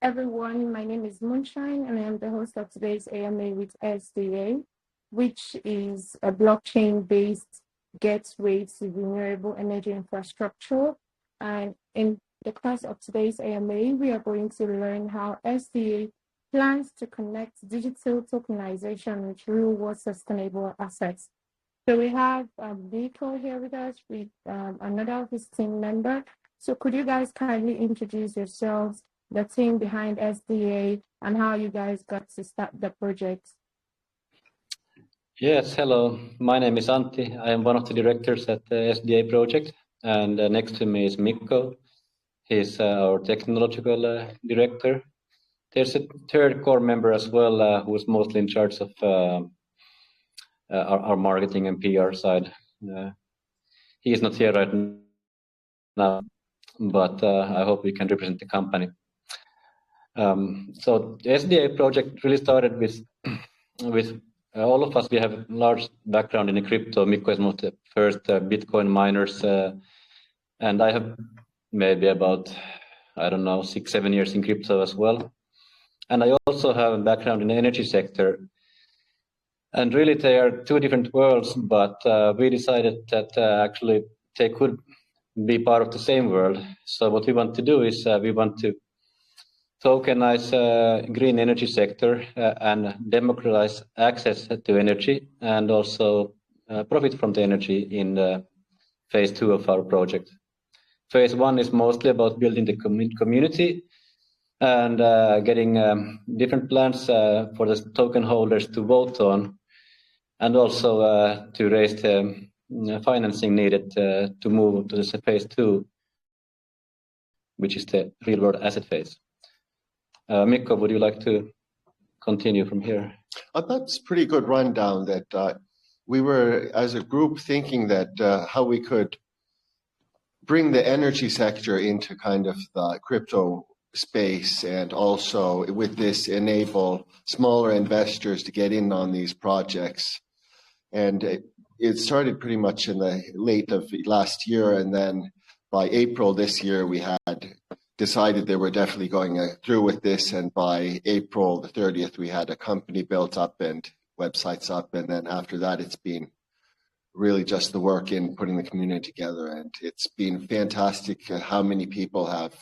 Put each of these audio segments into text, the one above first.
everyone. My name is Moonshine, and I am the host of today's AMA with SDA, which is a blockchain-based gateway to renewable energy infrastructure. And in the class of today's AMA, we are going to learn how SDA plans to connect digital tokenization with real-world sustainable assets. So we have Mikko here with us, with another of his team member. So could you guys kindly introduce yourselves, the team behind SDA, and how you guys got to start the project? Yes, hello. My name is AnttI. I am one of the directors at the SDA project, and next to me is Mikko. He's our technological director. There's a third core member as well, who is mostly in charge of our marketing and PR side. He is not here right now, but I hope we can represent the company. So the SDA project really started with all of us. We have a large background in crypto. Mikko is one of the first Bitcoin miners, and I have maybe about, I don't know, 6-7 years in crypto as well. And I also have a background in the energy sector. And really, they are two different worlds, but we decided that actually they could be part of the same world. So what we want to do is we want to tokenize green energy sector and democratize access to energy, and also profit from the energy in phase 2 of our project. Phase 1 is mostly about building the community and getting different plans for the token holders to vote on, and also to raise the financing needed to move to the phase 2, which is the real world asset phase. Mikko, would you like to continue from here? That's a pretty good rundown. That we were, as a group, thinking that how we could bring the energy sector into kind of the crypto space, and also with this enable smaller investors to get in on these projects. And it started pretty much in the late of last year, and then by April this year we had decided they were definitely going through with this, and by April the 30th we had a company built up and websites up, and then after that it's been really just the work in putting the community together, and it's been fantastic how many people have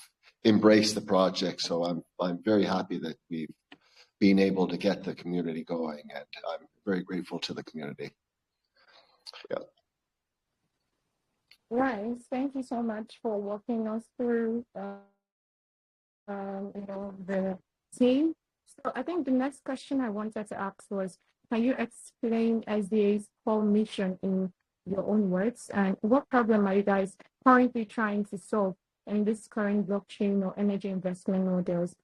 embraced the project. So I'm very happy that we've been able to get the community going, and I'm very grateful to the community. Yeah. Right. Thank you so much for walking us through the team. So I think the next question I wanted to ask was, can you explain SDA's core mission in your own words, and what problem are you guys currently trying to solve in this current blockchain or energy investment models?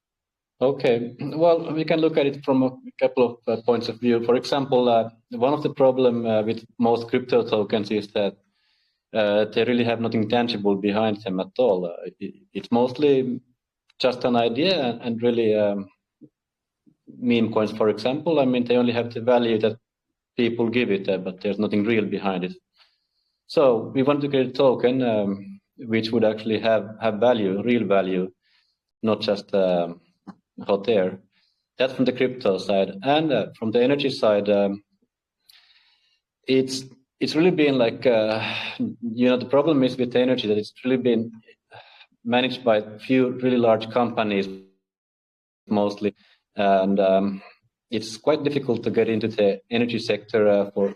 Okay, well, we can look at it from a couple of points of view. For example, one of the problem with most crypto tokens is that they really have nothing tangible behind them at all. It's mostly just an idea, and really meme coins, for example, I mean, they only have the value that people give it, but there's nothing real behind it. So we want to create a token which would actually have value, real value, not just hot air. That's from the crypto side. And from the energy side, it's really been like, the problem is with energy that it's really been managed by a few really large companies mostly. And it's quite difficult to get into the energy sector for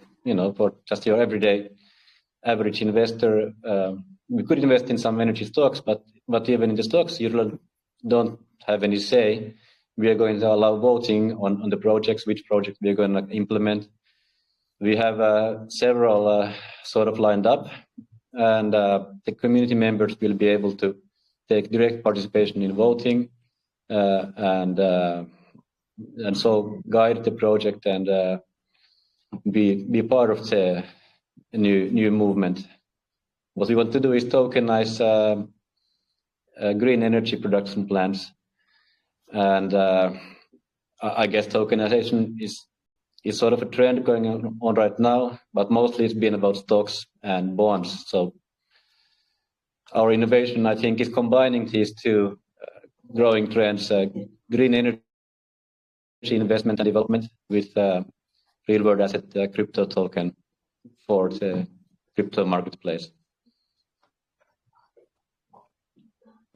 just your everyday average investor. We could invest in some energy stocks, but even in the stocks, you really don't have any say. We are going to allow voting on the projects, which project we are going to implement. We have several sort of lined up, and the community members will be able to take direct participation in voting and so guide the project and be part of the new movement. What we want to do is tokenize green energy production plants, and I guess tokenization is sort of a trend going on right now, but mostly it's been about stocks and bonds. So our innovation, I think, is combining these two growing trends, green energy investment and development with real-world asset crypto token for the crypto marketplace.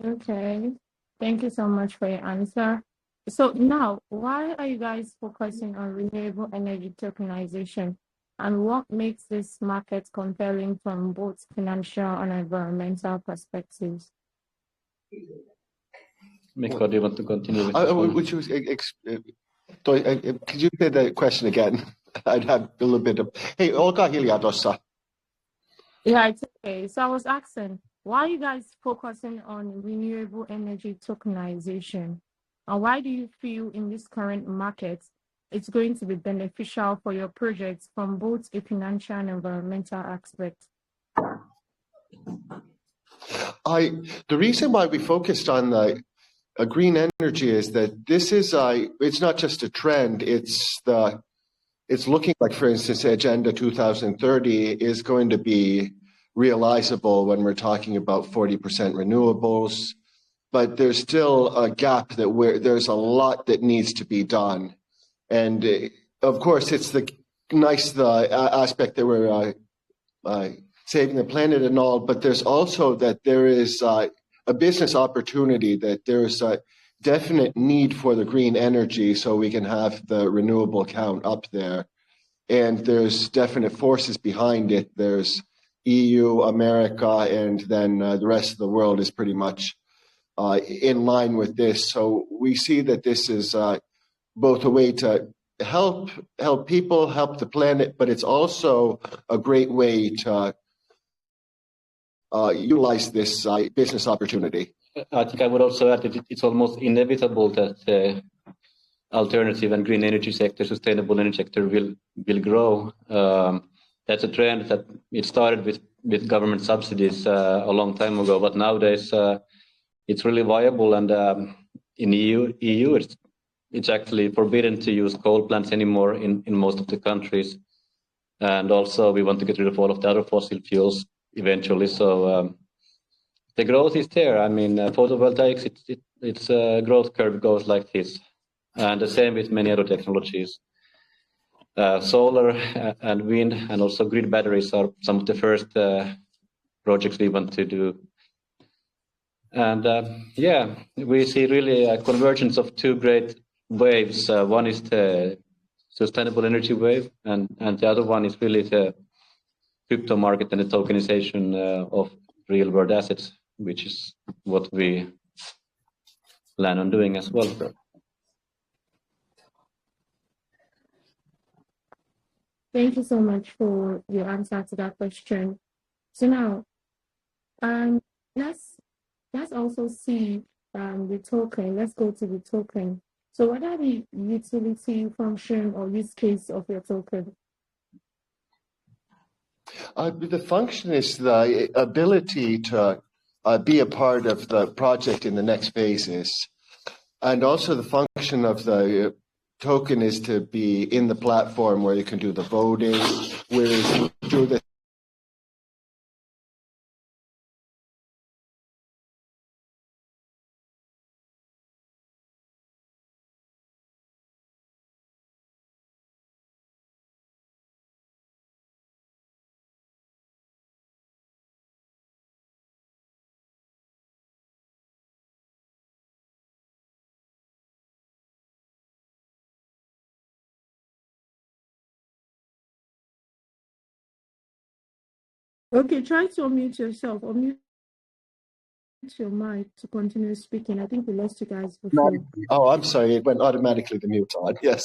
Okay, thank you so much for your answer. So now, why are you guys focusing on renewable energy tokenization, and what makes this market compelling from both financial and environmental perspectives? Mikko, do you want to continue with this one? Could you say the question again? I'd have a little bit of... Hey, olkaa hiljaa tuossa. Yeah, it's okay. So I was asking, why are you guys focusing on renewable energy tokenization? And why do you feel in this current market it's going to be beneficial for your projects from both a financial and environmental aspect? The reason why we focused on the green energy is that this is it's not just a trend, it's looking like, for instance, Agenda 2030 is going to be realizable when we're talking about 40% renewables, but there's still a gap that there's a lot that needs to be done. And of course, it's the aspect that we're saving the planet and all, but there's also that there is a business opportunity, that there's a definite need for the green energy so we can have the renewable count up there. And there's definite forces behind it. There's EU, America, and then the rest of the world is pretty much in line with this. So we see that this is both a way to help people, help the planet, but it's also a great way to utilize this business opportunity. I think I would also add that it's almost inevitable that the alternative and green energy sector, sustainable energy sector will grow. That's a trend that it started with government subsidies a long time ago, but nowadays it's really viable. And in EU it's actually forbidden to use coal plants anymore in most of the countries. And also we want to get rid of all of the other fossil fuels eventually. So the growth is there. I mean, photovoltaics, its growth curve goes like this. And the same with many other technologies. Solar and wind and also grid batteries are some of the first projects we want to do. And yeah, we see really a convergence of two great waves. One is the sustainable energy wave, and the other one is really the crypto market and the tokenization of real world assets, which is what we plan on doing as well. Thank you so much for your answer to that question. So now, let's also see the token. Let's go to the token. So what are the utility, function, or use case of your token? The function is the ability to be a part of the project in the next phases. And also the function of the token is to be in the platform where you can do the voting, where you do the Okay, try to unmute yourself. Unmute your mic to continue speaking. I think we lost you guys before. Oh, I'm sorry. It went automatically the mute on. Yes.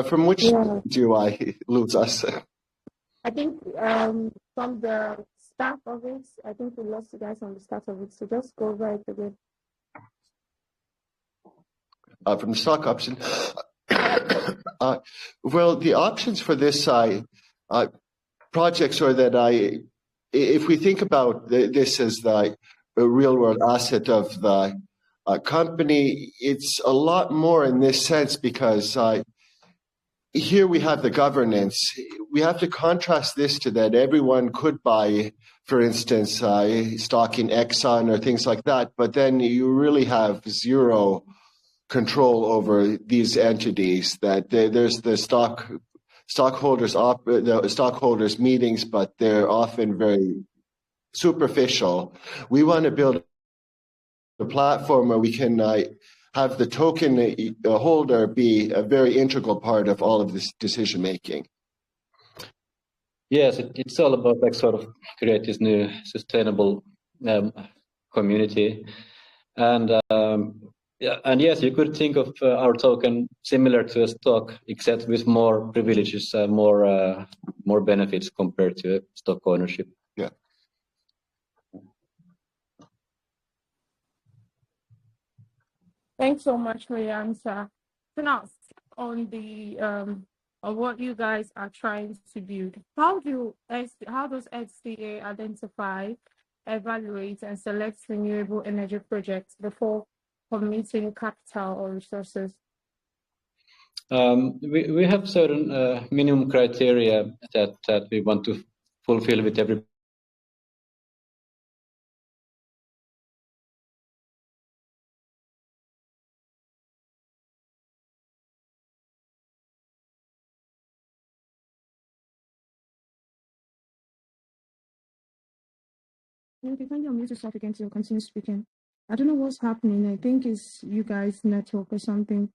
From which do I lose us? I think from the start of it, I think we lost you guys on the start of it. So just go right again. From the stock option. Well, the options for this projects are that if we think about this as the real world asset of the company, it's a lot more in this sense because here we have the governance. We have to contrast this to that everyone could buy, for instance, stock in Exxon or things like that, but then you really have zero control over these entities. That there's the stockholders meetings, but they're often very superficial. We want to build a platform where we can have the token holder be a very integral part of all of this decision making. Yes, it's all about like sort of create this new sustainable community, and yeah, and yes, you could think of our token similar to a stock, except with more privileges, more benefits compared to stock ownership. Yeah. Thanks so much for your answer. So now, on the on what you guys are trying to build, how does SDA identify, evaluate, and select renewable energy projects before committing capital or resources? We have certain minimum criteria that we want to fulfill with every. Okay, can you unmute yourself again to continue speaking? I don't know what's happening. I think it's you guys' network or something.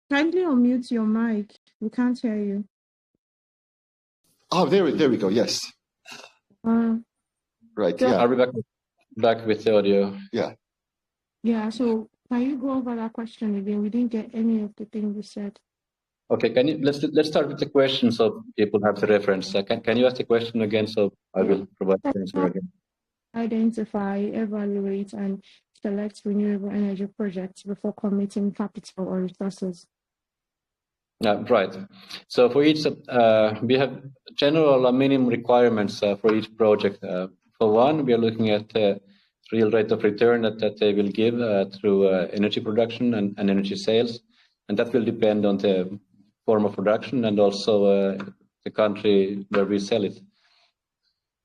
Kindly unmute your mic. We can't hear you. Oh, there we go. Yes. Right. So, Yeah. Are we back with the audio? Yeah. Yeah. So can you go over that question again? We didn't get any of the things you said. Okay. Can you let's start with the question so people have the reference. Can you ask the question again? So I will provide the answer again. Identify, evaluate, and select renewable energy projects before committing capital or resources. Right. So for each, we have general minimum requirements for each project. For one, we are looking at the real rate of return that they will give through energy production and energy sales, and that will depend on the form of production and also the country where we sell it.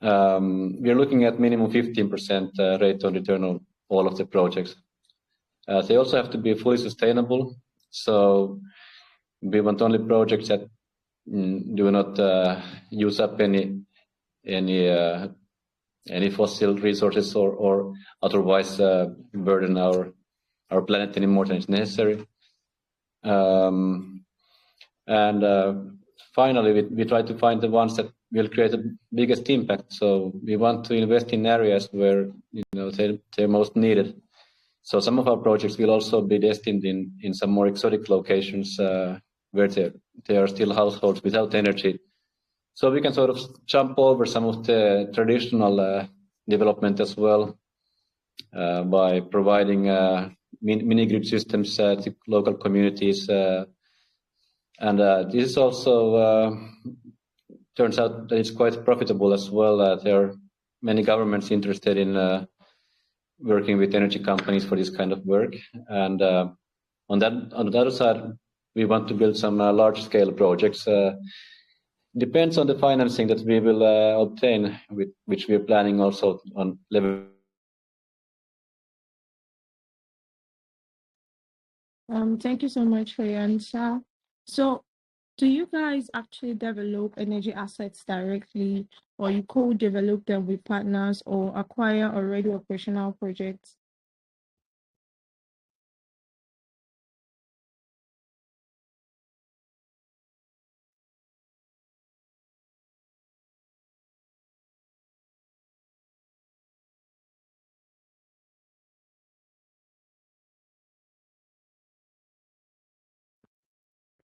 We are looking at minimum 15% rate of return on all of the projects. They also have to be fully sustainable. So we want only projects that do not use up any fossil resources or otherwise burden our planet any more than is necessary. Finally, we try to find the ones that will create the biggest impact. So we want to invest in areas where they're most needed. So some of our projects will also be destined in some more exotic locations where there are still households without energy. So we can sort of jump over some of the traditional development as well by providing mini-grid systems to local communities. And this is also, turns out that it's quite profitable as well. There are many governments interested in working with energy companies for this kind of work. And on the other side, we want to build some large-scale projects. Depends on the financing that we will obtain, which we are planning also on level. Thank you so much for your answer. So, do you guys actually develop energy assets directly, or you co-develop them with partners, or acquire already operational projects?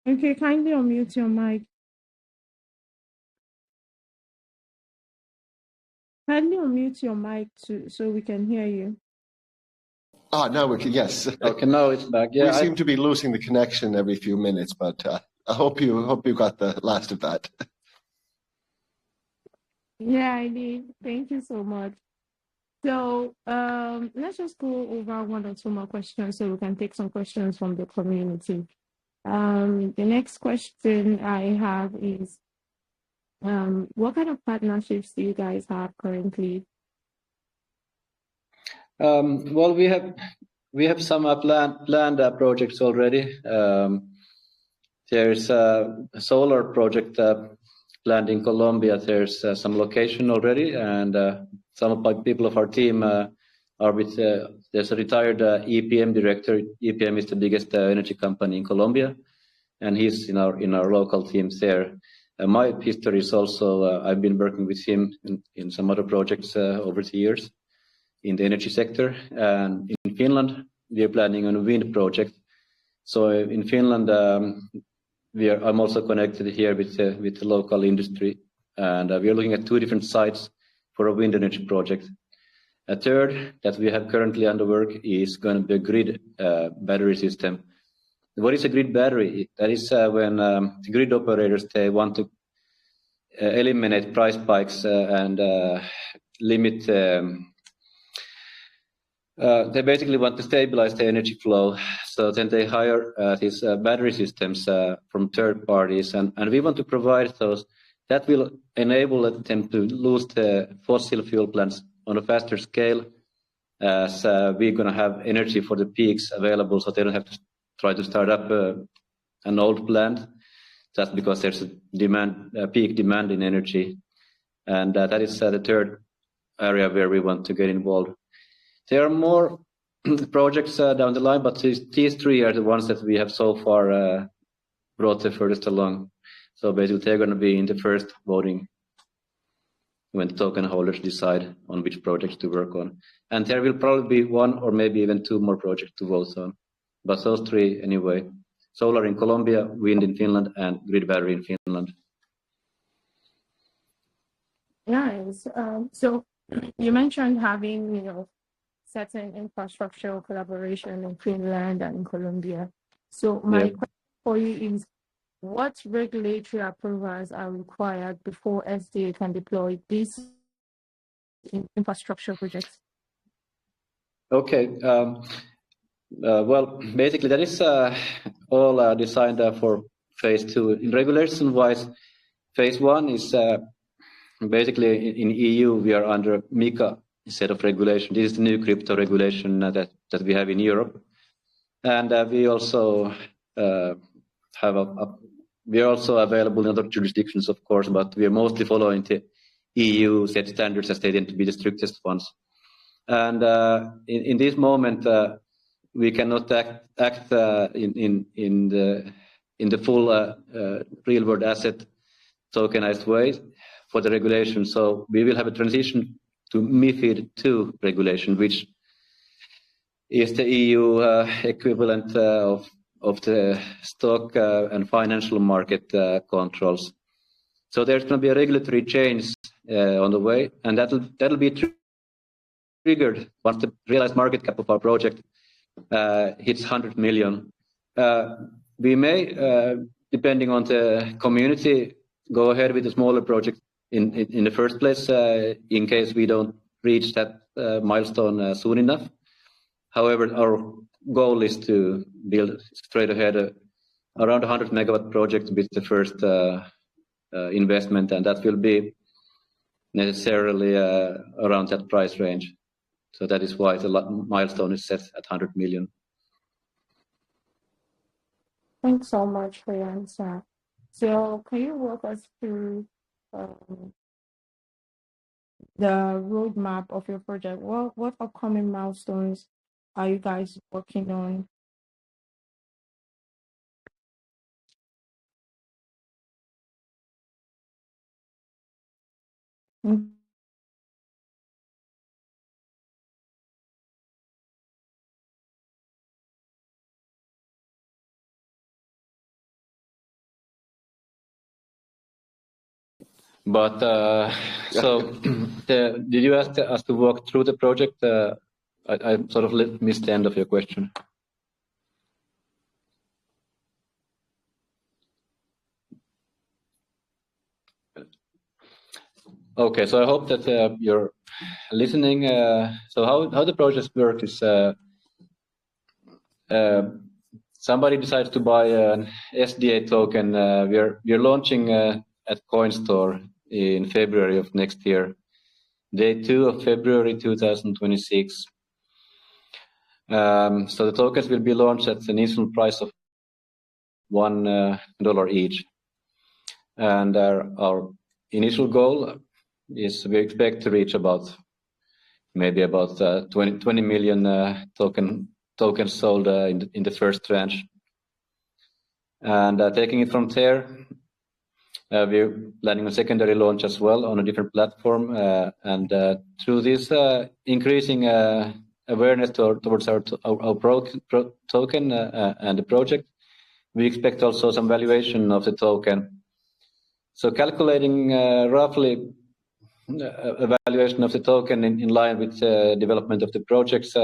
Okay, kindly unmute your mic. Kindly unmute your mic so we can hear you. Now we can. Yes. Okay, now it's back. Yeah, we seem to be losing the connection every few minutes, but I hope you got the last of that. Yeah, I did. Thank you so much. So let's just go over one or two more questions so we can take some questions from the community. The next question I have is, what kind of partnerships do you guys have currently? Well, we have we have some planned projects already. There's a solar project planned in Colombia. There's some location already, and some of my people of our team are with. There's a retired EPM director. EPM is the biggest energy company in Colombia, and he's in our local teams there. My history is also I've been working with him in some other projects over the years in the energy sector. And in Finland, we are planning on a wind project. So in Finland, I'm also connected here with the local industry, and we are looking at 2 different sites for a wind energy project. A third that we have currently under work is going to be a grid battery system. What is a grid battery? That is when the grid operators, they want to eliminate price spikes and limit. They basically want to stabilize the energy flow. So then they hire these battery systems from third parties, and we want to provide those. That will enable them to lose the fossil fuel plants on a faster scale, as we're going to have energy for the peaks available, so they don't have to try to start up an old plant just because there's a peak demand in energy. And that is the third area where we want to get involved. There are more projects down the line, but these 3 are the ones that we have so far brought the furthest along. So basically, they're going to be in the first voting when the token holders decide on which projects to work on. And there will probably be 1 or maybe even 2 more projects to vote on. But those 3 anyway: solar in Colombia, wind in Finland, and grid battery in Finland. Nice. So you mentioned having, certain infrastructural collaboration in Finland and in Colombia. So my question for you is, what regulatory approvals are required before SDA can deploy these infrastructure projects? Okay. Well, basically, that is all designed for phase 2. In regulation-wise, phase 1 is basically in EU. We are under MiCA set of regulation. This is the new crypto regulation that we have in Europe, and we also we are also available in other jurisdictions, of course, but we are mostly following the EU set standards, as they tend to be the strictest ones. And in this moment, we cannot act in the full real world asset tokenized way for the regulation. So we will have a transition to MiFID II regulation, which is the EU equivalent of the stock and financial market controls. So there's going to be a regulatory change on the way, and that'll be triggered once the realized market cap of our project hits 100 million. We may, depending on the community, go ahead with a smaller project in the first place, in case we don't reach that milestone soon enough. However, our goal is to build straight ahead around 100 megawatt project with the first investment, and that will be necessarily around that price range. So that is why the milestone is set at 100 million. Thanks so much for your answer. So can you walk us through the roadmap of your project? What upcoming milestones are you guys working on? But so, did you ask us to walk through the project? I sort of missed the end of your question. Okay, so I hope that you're listening. So how the project works is somebody decides to buy an SDA token. We're launching at CoinStore in February of next year, day 2 of February 2026. So the tokens will be launched at an initial price of $1 each. And our initial goal is we expect to reach maybe about 20 million tokens sold in the first tranche. And taking it from there, we're planning a secondary launch as well on a different platform. And through this increasing awareness towards our token and the project, we expect also some valuation of the token. So calculating roughly a valuation of the token in line with the development of the projects,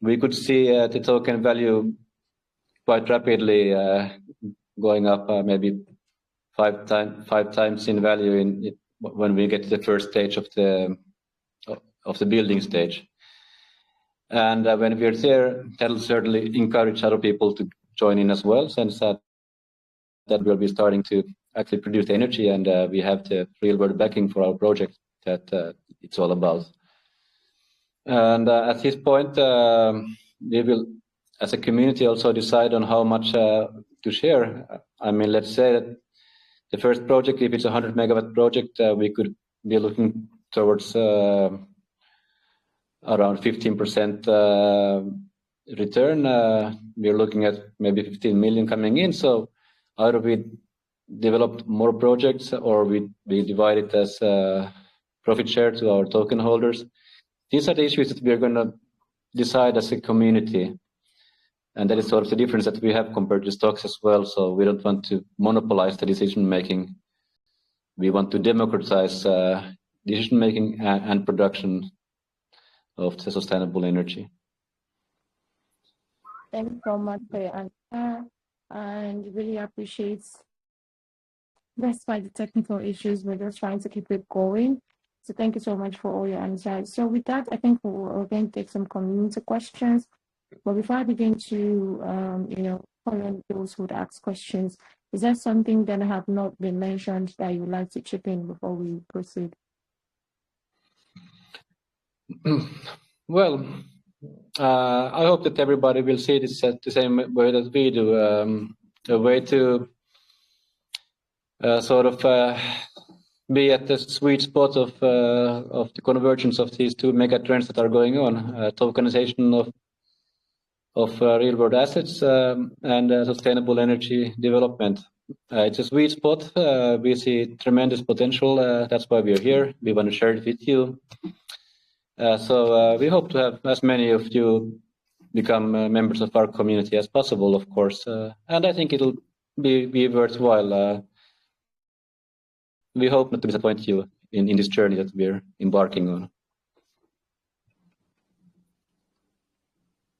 we could see the token value quite rapidly going up, maybe five times in value when we get to the first stage of the building stage. And when we're there, that'll certainly encourage other people to join in as well, since that we'll be starting to actually produce energy, and we have the real world backing for our project that it's all about. And at this point, we will, as a community, also decide on how much to share. I mean, let's say that the first project, if it's a 100 megawatt project, we could be looking towards around 15% return. We're looking at maybe 15 million coming in. So either we develop more projects or we divide it as profit share to our token holders. These are the issues that we're going to decide as a community. And that is sort of the difference that we have compared to stocks as well. So we don't want to monopolize the decision making. We want to democratize decision making and production of the sustainable energy. Thank you so much for your answer, and really appreciate, despite the technical issues, we're just trying to keep it going. So thank you so much for all your answers. So with that, I think we're going to take some community questions. But before I begin to, call on those who would ask questions, is there something that have not been mentioned that you would like to chip in before we proceed? Well, I hope that everybody will see this the same way that we do. A way to sort of be at the sweet spot of the convergence of these two mega trends that are going on: tokenization of real world assets and sustainable energy development. It's a sweet spot. We see tremendous potential. That's why we're here. We want to share it with you. So we hope to have as many of you become members of our community as possible, of course. And I think it'll be worthwhile. We hope not to disappoint you in this journey that we're embarking on.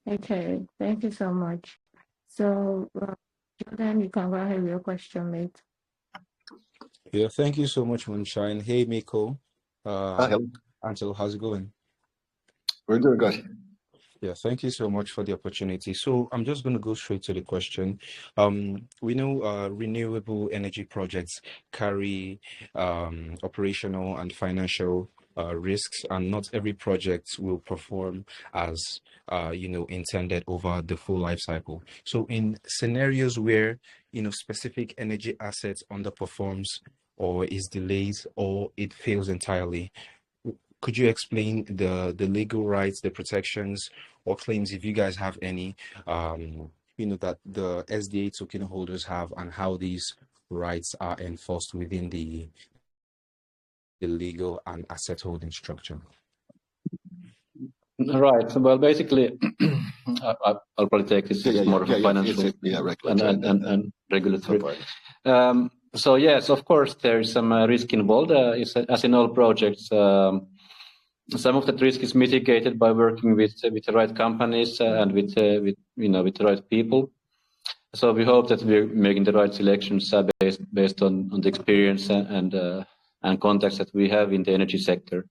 Okay, thank you so much. So, Jordan, you can go ahead with your question, mate. Yeah, thank you so much, Moonshine. Hey, Mikko. Angelo, how's it going? We're doing good. Yeah, thank you so much for the opportunity. So I'm just going to go straight to the question. We know renewable energy projects carry operational and financial risks, and not every project will perform as intended over the full life cycle. So in scenarios where specific energy assets underperforms or is delayed or it fails entirely, could you explain the legal rights, the protections or claims, if you guys have any, that the SDA token holders have, and how these rights are enforced within the legal and asset holding structure? Right. Well, basically, I'll probably take this more of a financial and regulatory. So yes, of course, there is some risk involved. As in all projects, some of that risk is mitigated by working with the right companies and with the right people. So we hope that we're making the right selections based on the experience and contacts that we have in the energy sector.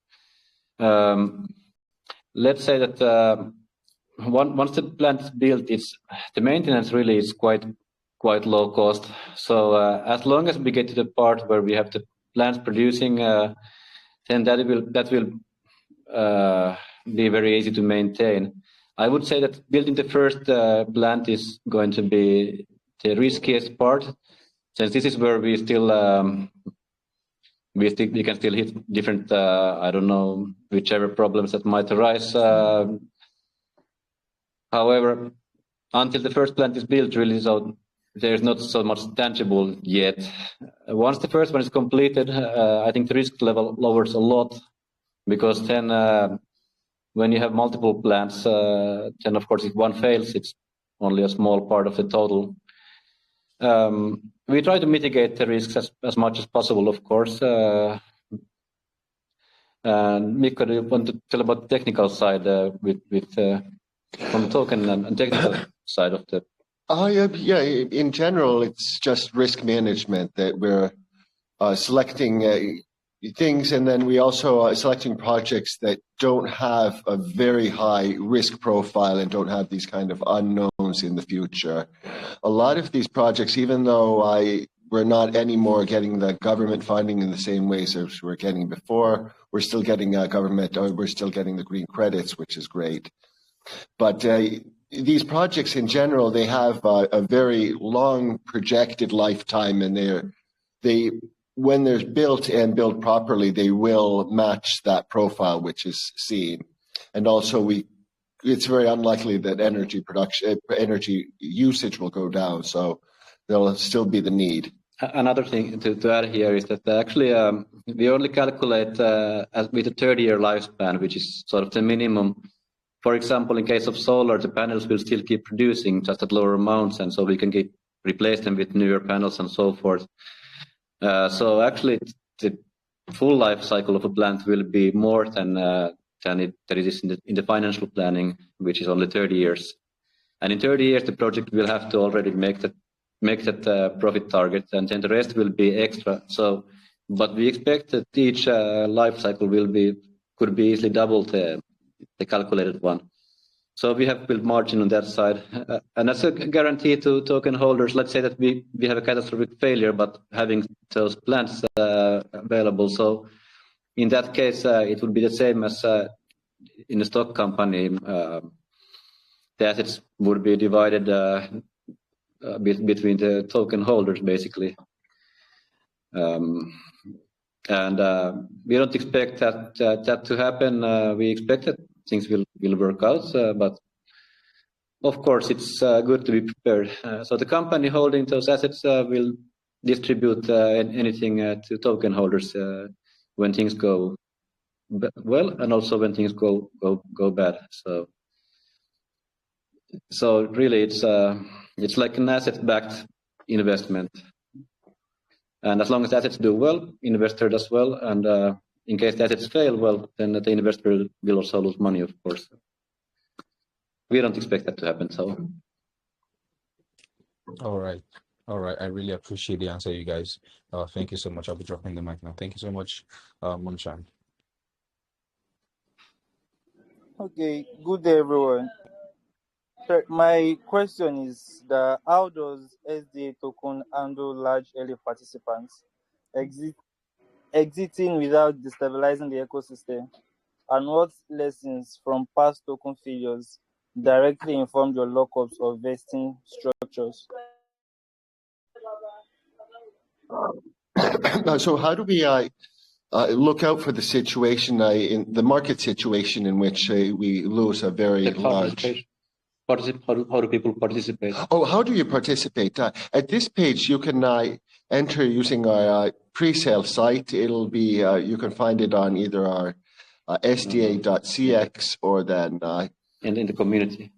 Let's say that once the plant is built, the maintenance really is quite low cost. So as long as we get to the part where we have the plants producing, then that will be very easy to maintain. I would say that building the first plant is going to be the riskiest part, since this is where we still we can still hit different I don't know, whichever problems that might arise. However, until the first plant is built, really, so there's not so much tangible yet. Once the first one is completed, I think the risk level lowers a lot, because then when you have multiple plants, then of course if one fails, it's only a small part of the total. We try to mitigate the risks as much as possible, of course. And Mikko, do you want to tell about the technical side from the token and technical side of the? Yeah. In general, it's just risk management that we're selecting things, and then we also are selecting projects that don't have a very high risk profile and don't have these kind of unknowns in the future. A lot of these projects, even though we're not anymore getting the government funding in the same ways as we're getting before, we're still getting we're still getting the green credits, which is great. But these projects in general, they have a very long projected lifetime, and when they're built and built properly, they will match that profile which is seen. And also, it's very unlikely that energy usage will go down, so there'll still be the need. Another thing to add here is that actually we only calculate with a 30-year lifespan, which is sort of the minimum. For example, in case of solar, the panels will still keep producing, just at lower amounts, and so we can replace them with newer panels and so forth. So actually, the full life cycle of a plant will be more than it is in the financial planning, which is only 30 years. And in 30 years, the project will have to already make that profit target, and then the rest will be extra. So, but we expect that each life cycle could be easily double the calculated one. So we have built margin on that side, and that's a guarantee to token holders. Let's say that we have a catastrophic failure, but having those plants available. So in that case, it would be the same as in a stock company. The assets would be divided between the token holders, basically. And we don't expect that to happen. We expect that things will work out, but of course it's good to be prepared. So the company holding those assets will distribute anything to token holders when things go well, and also when things go bad. So really, it's like an asset-backed investment. And as long as assets do well, investor does well, and in case the assets fail, well, then the investor will also lose money, of course. We don't expect that to happen. So. All right. I really appreciate the answer, you guys. Thank you so much. I'll be dropping the mic now. Thank you so much, Moonshine. Okay. Good day, everyone. So my question is how does SDA Token handle large early participants exiting without destabilizing the ecosystem, and what lessons from past token failures directly informed your lockups or vesting structures? So how do we look out for the situation, in the market situation in which we lose a very large... How do people participate? Oh, how do you participate? At this page, you can enter using our presale site. It'll be you can find it on either our SDA.cx or then and in the community.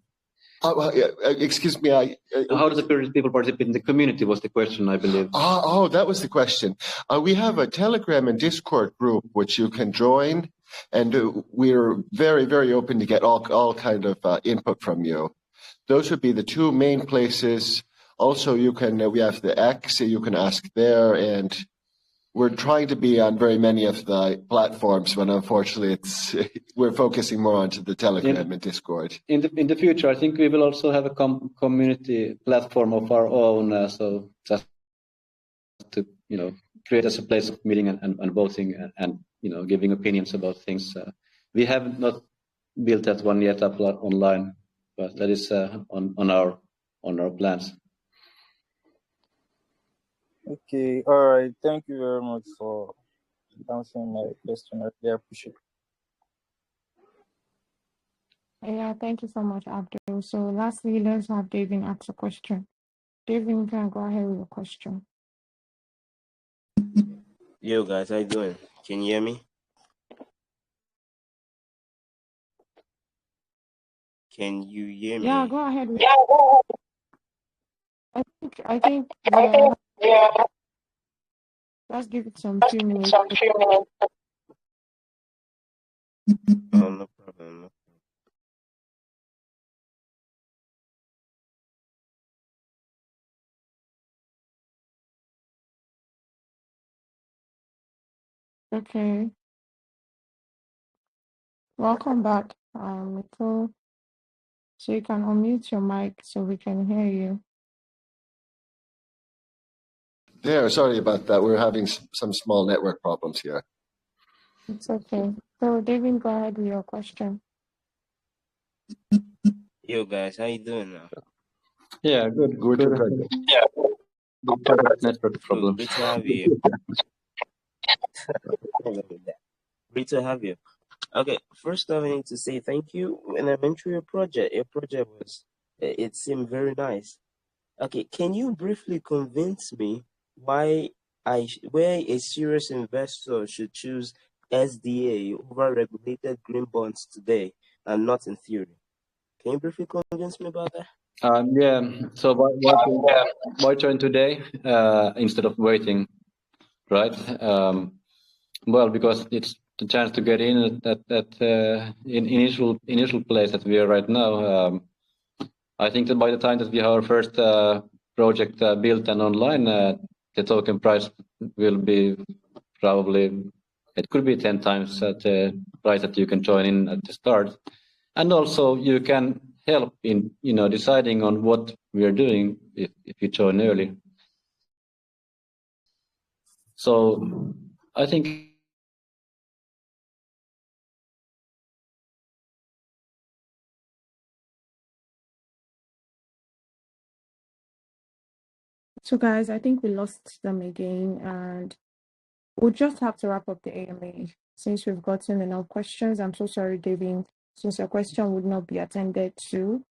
Excuse me. How do the people participate in the community? Was the question, I believe. Oh, that was the question. We have a Telegram and Discord group which you can join, and we're very, very open to get all kind of input from you. Those would be the two main places. Also, you can we have the X, you can ask there, and we're trying to be on very many of the platforms, but unfortunately, we're focusing more onto the Telegram and Discord. In the future, I think we will also have a community platform of our own, so just to create as a place of meeting and voting and giving opinions about things. We have not built that one yet up online. but that is on our plans. Okay, all right. Thank you very much for answering my question. I really appreciate it. Yeah, thank you so much, Abdul. So lastly, let's have David ask a question. David, you can go ahead with your question. Yo guys, how you doing? Can you hear me? Can you hear me? Yeah, go ahead. I think yeah. Let's give it some few minutes. Oh, no problem. Okay. Welcome back, Mikko. So you can unmute your mic so we can hear you. There, sorry about that. We're having some small network problems here. It's okay. So David, go ahead with your question. Yo guys, how you doing now? Yeah, good. Yeah. Network problem. Great to have you. Great to have you. Okay, first off, I need to say thank you. When I went through your project it seemed very nice. Okay, can you briefly convince me why a serious investor should choose SDA over regulated green bonds today and not in theory? Can you briefly convince me about that? Yeah. So why join today instead of waiting, right? Well, because it's the chance to get in at initial place that we are right now. I think that by the time that we have our first project built and online, the token price will be probably, it could be 10 times at the price that you can join in at the start. And also you can help in deciding on what we are doing if you join early. So I think So guys, I think we lost them again, and we'll just have to wrap up the AMA since we've gotten enough questions. I'm so sorry, David, since your question would not be attended to,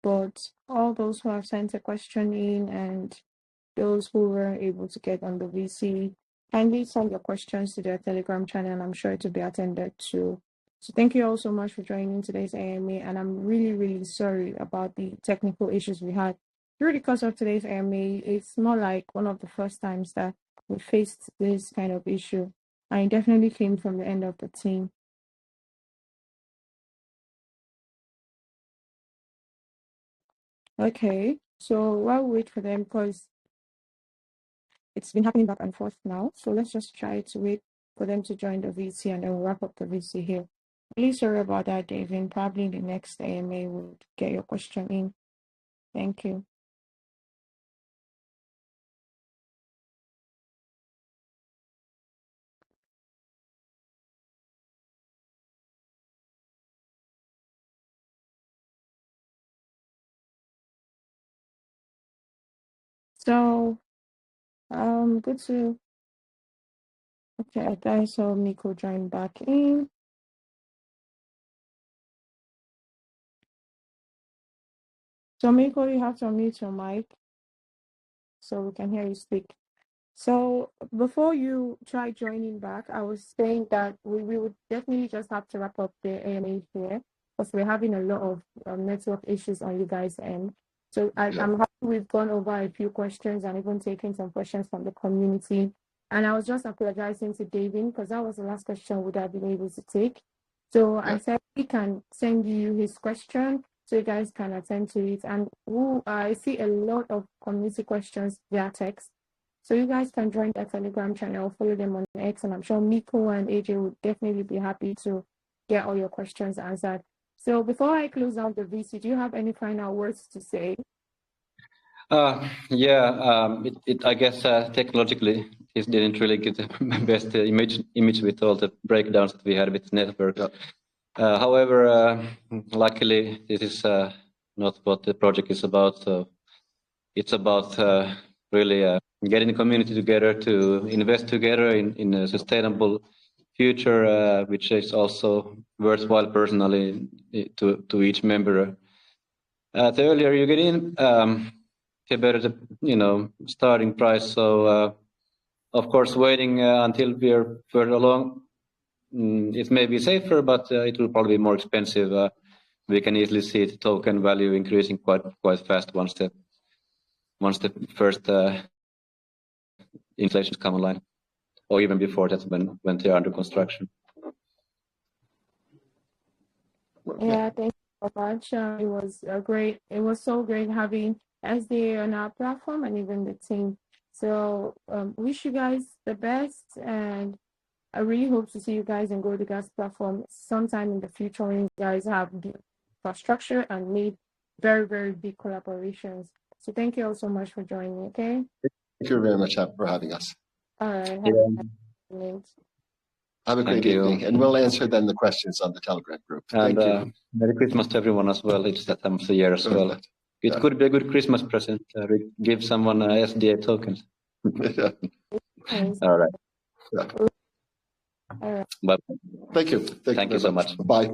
but all those who have sent a question in and those who weren't able to get on the VC, kindly send your questions to their Telegram channel, and I'm sure it will be attended to. So thank you all so much for joining today's AMA, and I'm really, really sorry about the technical issues we had. Through the course of today's AMA, it's not like one of the first times that we faced this kind of issue. And it definitely came from the end of the team. Okay, so while we wait for them, because it's been happening back and forth now, so let's just try to wait for them to join the VC and then we'll wrap up the VC here. Really sorry about that, David. Probably the next AMA will get your question in. Thank you. So, good to, okay, I saw Mikko join back in. So, Mikko, you have to unmute your mic so we can hear you speak. So before you try joining back, I was saying that we would definitely just have to wrap up the AMA here because we're having a lot of network issues on you guys' end. So I'm happy we've gone over a few questions and even taken some questions from the community. And I was just apologizing to David because that was the last question we would have been able to take. So I said he can send you his question so you guys can attend to it. And I see a lot of community questions via text. So you guys can join their Telegram channel, follow them on X, and I'm sure Mikko and AJ would definitely be happy to get all your questions answered. So before I close out the VC, do you have any final words to say? I guess technologically this didn't really get the best image with all the breakdowns that we had with network. However, luckily this is not what the project is about. So it's about really getting the community together to invest together in a sustainable future, which is also worthwhile personally to each member. The earlier you get in, the better the starting price. So of course, waiting until we are further along, it may be safer, but it will probably be more expensive. We can easily see the token value increasing quite fast once the first installations come online, or even before that when they are under construction. Yeah, thank you so much. It was so great having SDA on our platform and even the team. So wish you guys the best, and I really hope to see you guys in GoldDiggers platform sometime in the future when you guys have the infrastructure and made very, very big collaborations. So thank you all so much for joining, okay? Thank you very much for having us. All right. Have a great evening, and we'll answer then the questions on the Telegram group. Thank you. Merry Christmas to everyone as well. It's that time of the year as well. It could be a good Christmas present. Give someone a SDA token. All right. Yeah. All right. Bye. Thank you. Thank you so much. Bye.